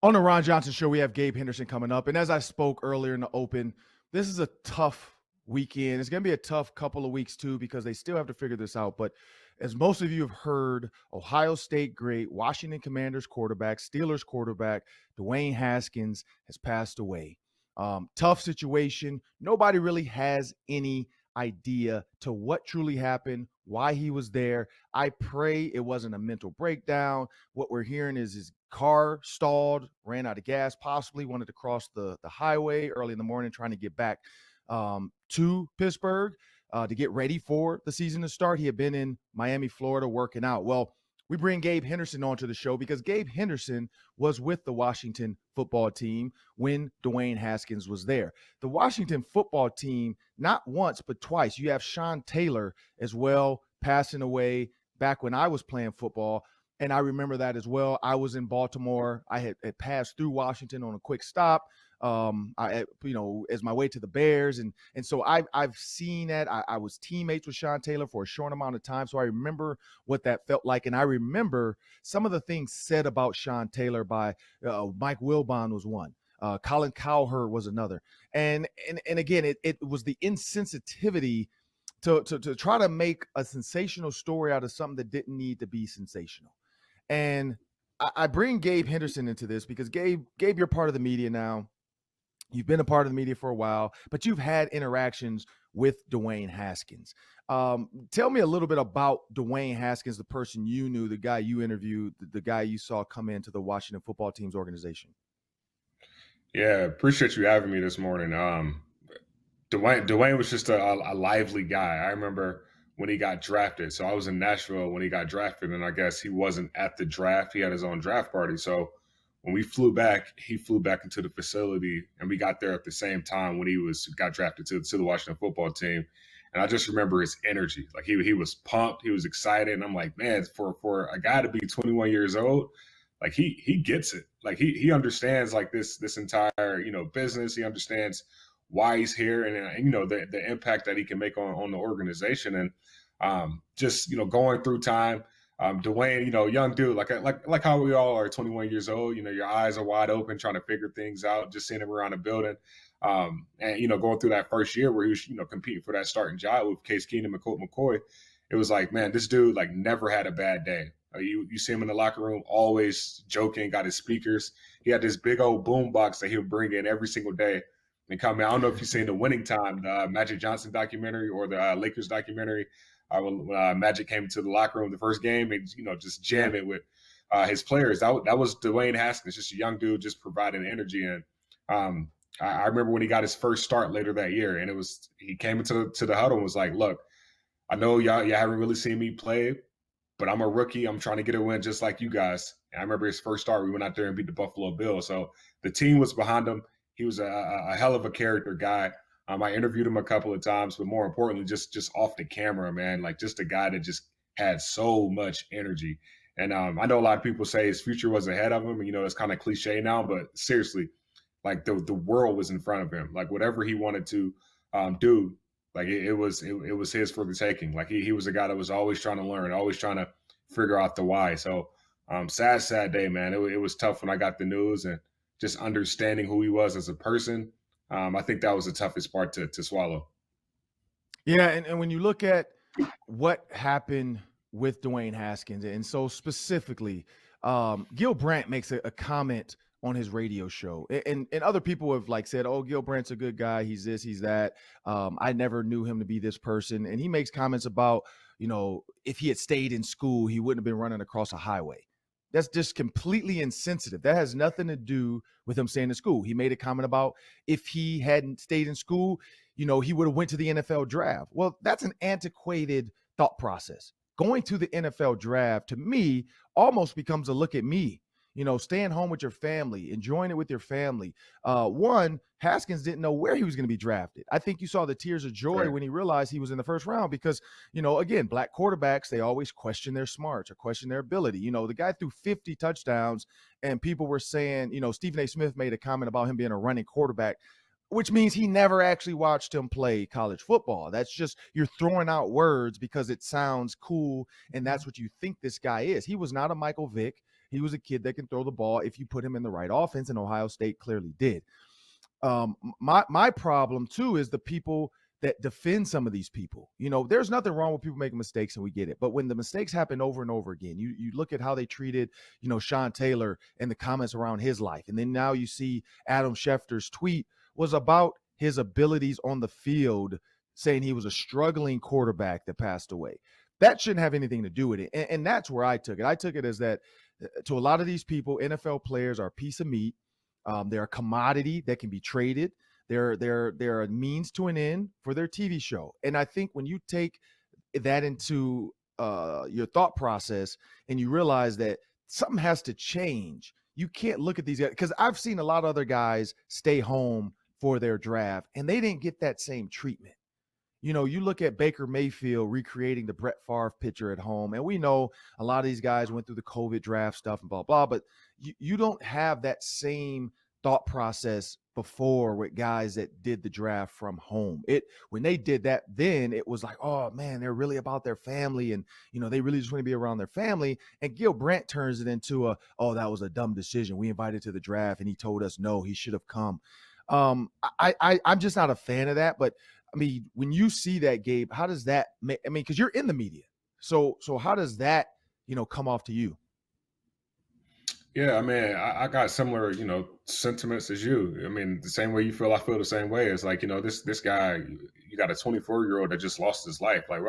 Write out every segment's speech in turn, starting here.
On the Ron Johnson Show, we have Gabe Henderson coming up. And as I spoke earlier in the open, this is a tough weekend. It's going to be a tough couple of weeks, too, because they still have to figure this out. But as most of you have heard, Ohio State great, Washington Commanders quarterback, Steelers quarterback, Dwayne Haskins has passed away. Tough situation. Nobody really has any idea to what truly happened, why he was there. I pray it wasn't a mental breakdown. What we're hearing is his car stalled, ran out of gas, possibly wanted to cross the highway early in the morning, trying to get back to Pittsburgh to get ready for the season to start. He had been in Miami, Florida, working out. Well, we bring Gabe Henderson onto the show because Gabe Henderson was with the Washington football team when Dwayne Haskins was there. The Washington football team, not once, but twice. You have Sean Taylor as well, passing away back when I was playing football. And I remember that as well. I was in Baltimore. I had passed through Washington on a quick stop. As my way to the Bears. And so I've seen that. I was teammates with Sean Taylor for a short amount of time. So I remember what that felt like. And I remember some of the things said about Sean Taylor by Mike Wilbon was one. Colin Cowherd was another. And again, it was the insensitivity to try to make a sensational story out of something that didn't need to be sensational. And I bring Gabe Henderson into this because Gabe, you're part of the media now. You've been a part of the media for a while, but you've had interactions with Dwayne Haskins. Tell me a little bit about Dwayne Haskins, the person you knew, the guy you interviewed, the guy you saw come into the Washington football team's organization. Yeah, appreciate you having me this morning. Dwayne was just a lively guy. I remember when he got drafted. So I was in Nashville when he got drafted, and I guess he wasn't at the draft. He had his own draft party. So when we flew back, he flew back into the facility, and we got there at the same time when he got drafted to the Washington football team. And I just remember his energy. Like he was pumped, he was excited. And I'm like, man, for a guy to be 21 years old, like he gets it. Like he understands like this entire, business. He understands why he's here and the impact that he can make on the organization. And just going through time. Dwayne, young dude, like how we all are 21 years old, your eyes are wide open, trying to figure things out, just seeing him around the building. And going through that first year where he was, competing for that starting job with Case Keenum and Colt McCoy, it was like, man, this dude like never had a bad day. You see him in the locker room, always joking, got his speakers. He had this big old boom box that he would bring in every single day and come in. I don't know if you've seen the Winning Time, the Magic Johnson documentary or the Lakers documentary. When Magic came to the locker room the first game and just jamming with his players. That was Dwayne Haskins, just a young dude, just providing energy. And I remember when he got his first start later that year, and he came into the huddle and was like, "Look, I know y'all haven't really seen me play, but I'm a rookie. I'm trying to get a win just like you guys." And I remember his first start, we went out there and beat the Buffalo Bills. So the team was behind him. He was a hell of a character guy. I interviewed him a couple of times, but more importantly, just off the camera, man, like just a guy that just had so much energy. And I know a lot of people say his future was ahead of him. And, it's kind of cliche now, but seriously, like the world was in front of him. Like whatever he wanted to do, like it was his for the taking. Like he was a guy that was always trying to learn, always trying to figure out the why. So sad day, man. It was tough when I got the news and just understanding who he was as a person. I think that was the toughest part to swallow. Yeah, and when you look at what happened with Dwayne Haskins, and so specifically, Gil Brandt makes a comment on his radio show, and other people have like said, "Oh, Gil Brandt's a good guy. He's this, he's that. I never knew him to be this person." And he makes comments about, if he had stayed in school, he wouldn't have been running across a highway. That's just completely insensitive. That has nothing to do with him staying in school. He made a comment about if he hadn't stayed in school, he would have went to the NFL draft. Well, that's an antiquated thought process. Going to the NFL draft, to me, almost becomes a look at me. Staying home with your family, enjoying it with your family. One, Haskins didn't know where he was going to be drafted. I think you saw the tears of joy when he realized he was in the first round because, again, black quarterbacks, they always question their smarts or question their ability. The guy threw 50 touchdowns and people were saying, Stephen A. Smith made a comment about him being a running quarterback, which means he never actually watched him play college football. That's just, you're throwing out words because it sounds cool and that's what you think this guy is. He was not a Michael Vick. he was a kid that can throw the ball if you put him in the right offense, and Ohio State clearly did. My problem too is the people that defend some of these people. There's nothing wrong with people making mistakes, and we get it. But when the mistakes happen over and over again, you look at how they treated, Sean Taylor and the comments around his life. And then now you see Adam Schefter's tweet was about his abilities on the field, saying he was a struggling quarterback that passed away. That shouldn't have anything to do with it. And that's where I took it. I took it as that to a lot of these people, NFL players are a piece of meat. They're a commodity that can be traded. They're a means to an end for their TV show. And I think when you take that into your thought process and you realize that something has to change, you can't look at these guys, because I've seen a lot of other guys stay home for their draft and they didn't get that same treatment. You look at Baker Mayfield recreating the Brett Favre picture at home, and we know a lot of these guys went through the COVID draft stuff and blah, blah, but you don't have that same thought process before with guys that did the draft from home. When they did that, then it was like, oh man, they're really about their family, and they really just want to be around their family. And Gil Brandt turns it into that was a dumb decision. We invited to the draft and he told us no, he should have come. I'm just not a fan of that. But I mean, when you see that, Gabe, how does that make, because you're in the media. So how does that, come off to you? Yeah, I mean, I got similar, sentiments as you. I mean, the same way you feel, I feel the same way. It's like, this guy, you got a 24-year-old that just lost his life. Like,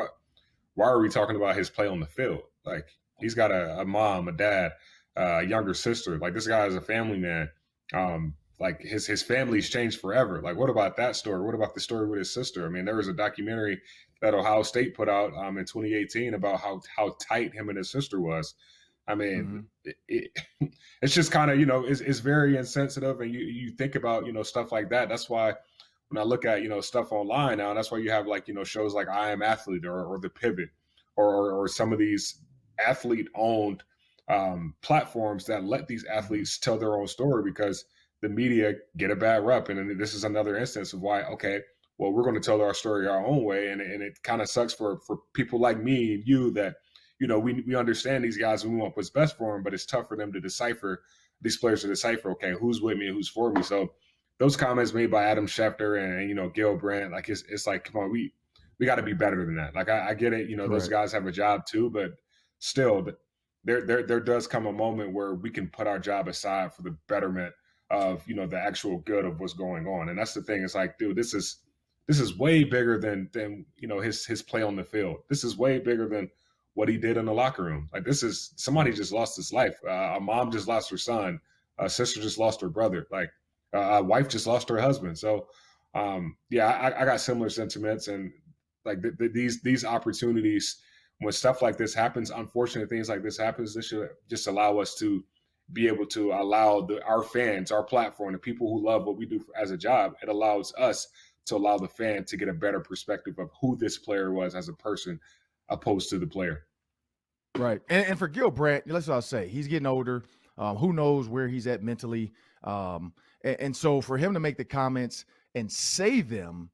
why are we talking about his play on the field? Like, he's got a mom, a dad, a younger sister. Like, this guy is a family man. Like his family's changed forever. Like, what about that story? What about the story with his sister? I mean, there was a documentary that Ohio State put out in 2018 about how tight him and his sister was. I mean, it's just kind of, it's very insensitive. And you think about, stuff like that. That's why when I look at, stuff online now, that's why you have like, shows like I Am Athlete or The Pivot or some of these athlete owned platforms that let these athletes tell their own story, because the media get a bad rep. And this is another instance of why, okay, well, we're going to tell our story our own way. And it kind of sucks for people like me and you that, we understand these guys and we want what's best for them, but it's tough for them to decipher, these players to decipher, okay, who's with me and who's for me. So those comments made by Adam Schefter and Gil Brandt, like it's like, come on, we got to be better than that. Like I get it, those guys have a job too, but still there does come a moment where we can put our job aside for the betterment of, the actual good of what's going on. And that's the thing. It's like, dude, this is way bigger than his play on the field. This is way bigger than what he did in the locker room. Like, this is somebody just lost his life. A mom just lost her son. A sister just lost her brother. Like, a wife just lost her husband. So, I got similar sentiments. And like these opportunities, when stuff like this happens, unfortunate things like this happens, this should just allow us to be able to allow our fans, our platform, the people who love what we do as a job. It allows us to allow the fan to get a better perspective of who this player was as a person, opposed to the player. Right. And for Gil Brandt, that's what I'll say. He's getting older. Who knows where he's at mentally. And so for him to make the comments and say them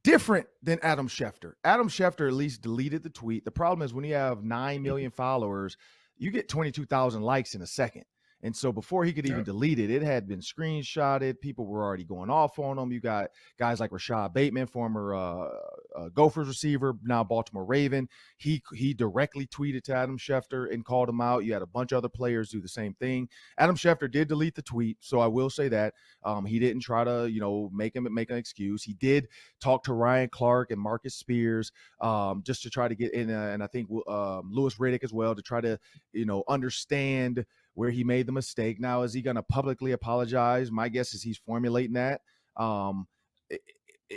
different than Adam Schefter. Adam Schefter at least deleted the tweet. The problem is when you have 9 million followers, you get 22,000 likes in a second. And so before he could even delete it, it had been screenshotted. People were already going off on him. You got guys like Rashad Bateman, former Gophers receiver, now Baltimore Raven. He directly tweeted to Adam Schefter and called him out. You had a bunch of other players do the same thing. Adam Schefter did delete the tweet, so I will say that. He didn't try to, make an excuse. He did talk to Ryan Clark and Marcus Spears just to try to get in, and I think Louis Riddick as well, to try to, understand where he made the mistake. Now, is he going to publicly apologize? My guess is he's formulating that. It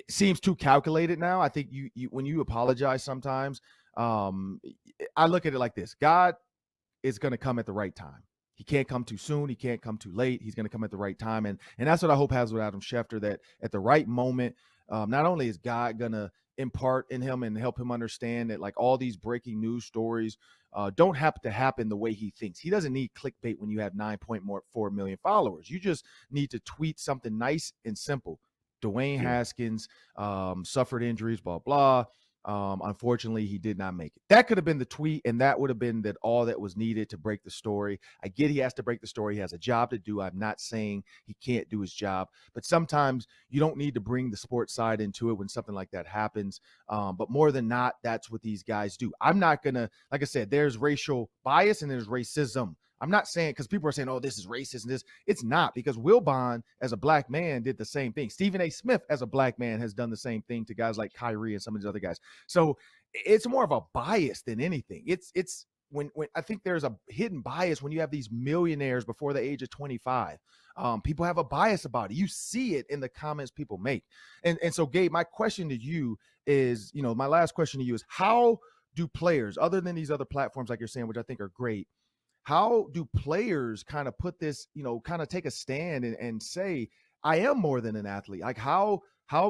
seems too calculated now. I think you when you apologize sometimes, I look at it like this. God is going to come at the right time. He can't come too soon. He can't come too late. He's going to come at the right time. And that's what I hope happens with Adam Schefter, that at the right moment, not only is God going to impart in him and help him understand that like all these breaking news stories don't have to happen the way he thinks. He doesn't need clickbait when you have 9.4 million followers. You just need to tweet something nice and simple. Dwayne Haskins suffered injuries, blah, blah. Unfortunately, he did not make it. That could have been the tweet, and that would have been that all that was needed to break the story. I get he has to break the story. He has a job to do. I'm not saying he can't do his job, but sometimes you don't need to bring the sports side into it when something like that happens. But more than not, that's what these guys do. I'm not going to, like I said, there's racial bias and there's racism. I'm not saying, because people are saying, oh, this is racist and this. It's not, because Wilbon, as a black man, did the same thing. Stephen A. Smith, as a black man, has done the same thing to guys like Kyrie and some of these other guys. So it's more of a bias than anything. It's when I think there's a hidden bias when you have these millionaires before the age of 25. People have a bias about it. You see it in the comments people make. And so, Gabe, my question to you is, my last question to you is, how do players, other than these other platforms like you're saying, which I think are great, how do players kind of put this, kind of take a stand and say, I am more than an athlete? Like how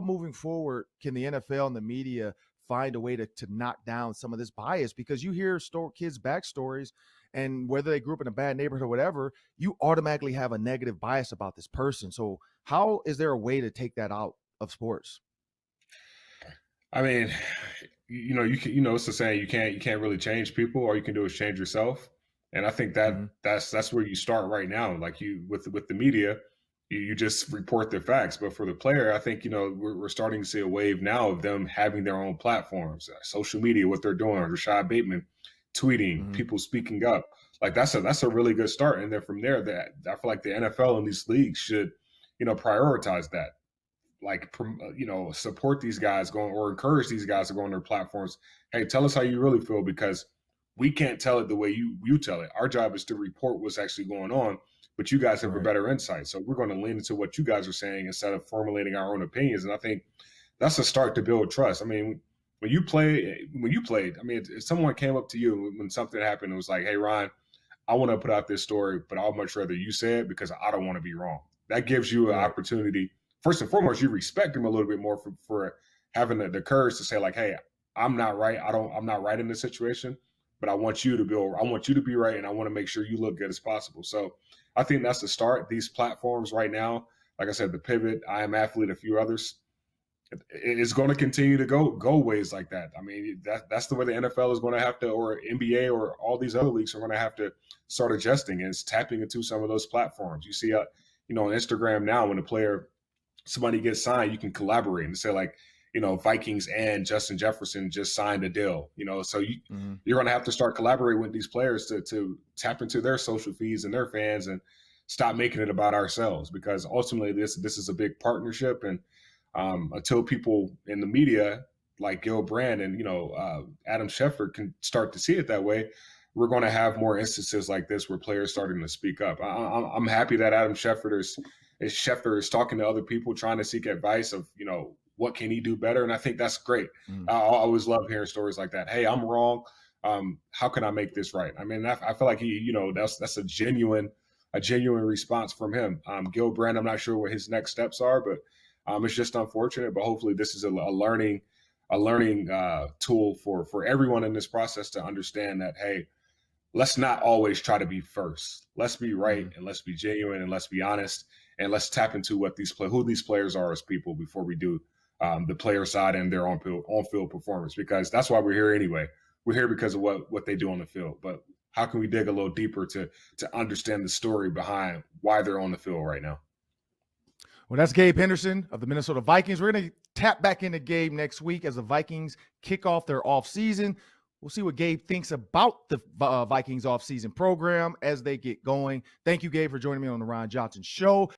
moving forward can the NFL and the media find a way to knock down some of this bias? Because you hear kids' backstories, and whether they grew up in a bad neighborhood or whatever, you automatically have a negative bias about this person. So how is there a way to take that out of sports? I mean, it's the saying, you can't really change people. All you can do is change yourself. And I think Mm-hmm. that's where you start right now. Like with the media, you just report the facts. But for the player, I think we're starting to see a wave now of them having their own platforms, social media, what they're doing. Rashad Bateman tweeting, Mm-hmm. people speaking up. Like that's a really good start. And then from there, that I feel like the NFL and these leagues should prioritize that, like support these guys going, or encourage these guys to go on their platforms. Hey, tell us how you really feel, because we can't tell it the way you tell it. Our job is to report what's actually going on, but you guys have a Right. better insight, so we're going to lean into what you guys are saying instead of formulating our own opinions. And I think that's a start to build trust. I mean, when you played, I mean, if someone came up to you when something happened and was like, hey, Ryan, I want to put out this story, but I'd much rather you say it because I don't want to be wrong. That gives you an Right. opportunity. First and foremost, you respect him a little bit more for having the courage to say, like, hey, I'm not right. I'm not right in this situation, but I want you to be right, and I want to make sure you look good as possible. So I think that's the start. These platforms right now, like I said, the Pivot, I Am Athlete, a few others, it's going to continue to go ways like that. I mean, that's the way the NFL is going to have to, or NBA, or all these other leagues are going to have to start adjusting, and it's tapping into some of those platforms. You see, on Instagram now, when somebody gets signed, you can collaborate and say, like, Vikings and Justin Jefferson just signed a deal. So Mm-hmm. you're going to have to start collaborating with these players to tap into their social feeds and their fans, and stop making it about ourselves, because ultimately this is a big partnership. And until people in the media like Gil Brand and Adam Schefter can start to see it that way, we're going to have more instances like this where players starting to speak up. I'm happy that Adam Schefter is talking to other people, trying to seek advice of what can he do better, and I think that's great. Mm-hmm. I always love hearing stories like that. Hey, I'm wrong. How can I make this right? I mean, I feel like that's a genuine response from him. Gil Brand, I'm not sure what his next steps are, but it's just unfortunate. But hopefully, this is a learning tool for everyone in this process to understand that, hey, let's not always try to be first. Let's be right, Mm-hmm. and let's be genuine, and let's be honest, and let's tap into who these players are as people before we do the player side and their on field performance, because that's why we're here anyway. We're here because of what they do on the field. But how can we dig a little deeper to understand the story behind why they're on the field right now? Well, that's Gabe Henderson of the Minnesota Vikings. We're going to tap back into Gabe next week as the Vikings kick off their offseason. We'll see what Gabe thinks about the Vikings offseason program as they get going. Thank you, Gabe, for joining me on the Ron Johnson Show.